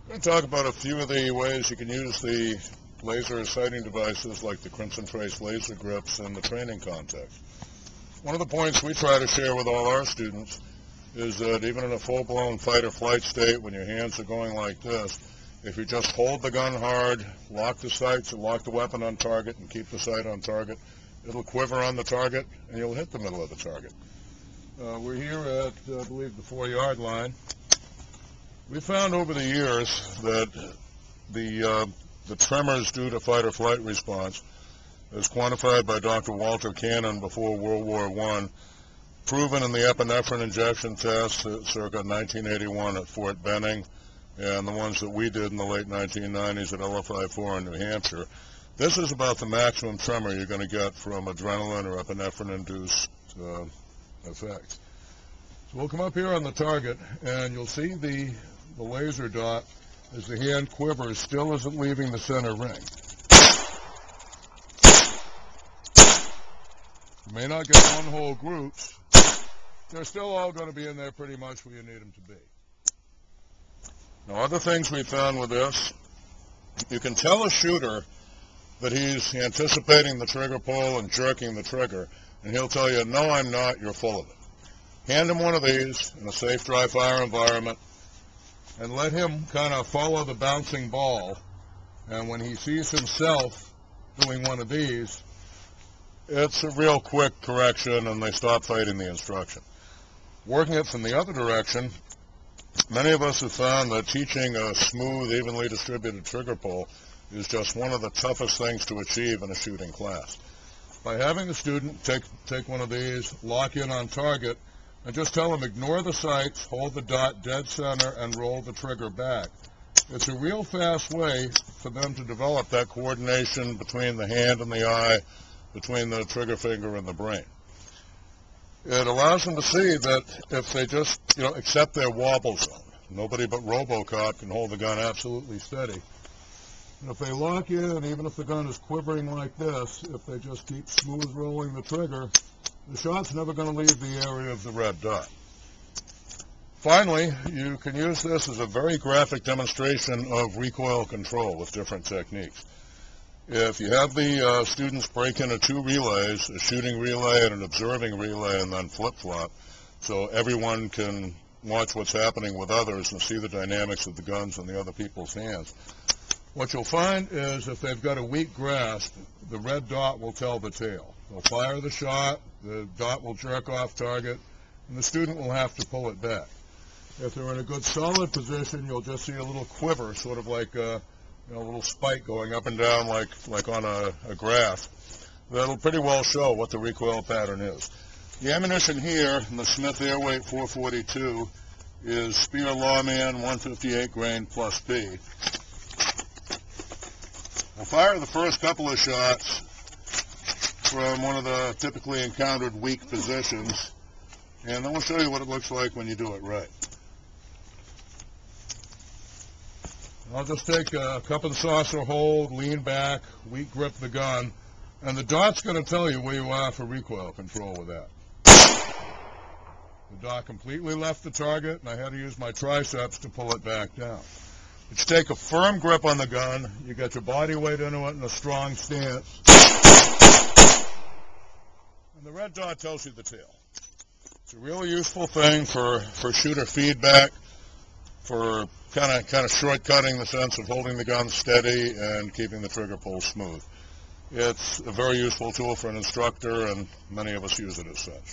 I'm going to talk about a few of the ways you can use the laser sighting devices like the Crimson Trace laser grips in the training context. One of the points we try to share with all our students is that even in a full-blown fight or flight state, when your hands are going like this, if you just hold the gun hard, lock the sights and lock the weapon on target and keep the sight on target, it'll quiver on the target and you'll hit the middle of the target. We're here at, I believe, the 4-yard line. We found over the years that the tremors due to fight or flight response, as quantified by Dr. Walter Cannon before World War I, proven in the epinephrine injection tests circa 1981 at Fort Benning, and the ones that we did in the late 1990s at LFI-4 in New Hampshire. This is about the maximum tremor you're going to get from adrenaline or epinephrine-induced effects. So we'll come up here on the target, and you'll see the laser dot as the hand quivers still isn't leaving the center ring. You may not get one whole groups. They're still all going to be in there pretty much where you need them to be. Now, other things we found with this, you can tell a shooter that he's anticipating the trigger pull and jerking the trigger, and he'll tell you, no, I'm not, you're full of it. Hand him one of these in a safe dry fire environment and let him kind of follow the bouncing ball, and when he sees himself doing one of these, it's a real quick correction and they stop fighting the instruction. Working it from the other direction, many of us have found that teaching a smooth, evenly distributed trigger pull is just one of the toughest things to achieve in a shooting class. By having the student take one of these, lock in on target, and just tell them ignore the sights, hold the dot dead center, and roll the trigger back. It's a real fast way for them to develop that coordination between the hand and the eye, between the trigger finger and the brain. It allows them to see that if they just, accept their wobble zone, nobody but RoboCop can hold the gun absolutely steady. And if they lock in, even if the gun is quivering like this, if they just keep smooth rolling the trigger, the shot's never going to leave the area of the red dot. Finally, you can use this as a very graphic demonstration of recoil control with different techniques. If you have the students break into 2 relays, a shooting relay and an observing relay, and then flip-flop, so everyone can watch what's happening with others and see the dynamics of the guns in the other people's hands, what you'll find is if they've got a weak grasp, the red dot will tell the tale. They'll fire the shot, the dot will jerk off target, and the student will have to pull it back. If they're in a good solid position, you'll just see a little quiver, sort of like a little spike going up and down like on a graph. That'll pretty well show what the recoil pattern is. The ammunition here in the Smith Airweight 442 is Speer Lawman 158 grain plus B. We'll fire the first couple of shots from one of the typically encountered weak positions, and then we'll show you what it looks like when you do it right. I'll just take a cup and saucer hold, lean back, weak grip the gun, and the dot's going to tell you where you are for recoil control with that. The dot completely left the target, and I had to use my triceps to pull it back down. But you take a firm grip on the gun, you get your body weight into it in a strong stance, and the red dot tells you the tale. It's a really useful thing for shooter feedback, for kind of shortcutting the sense of holding the gun steady and keeping the trigger pull smooth. It's a very useful tool for an instructor, and many of us use it as such.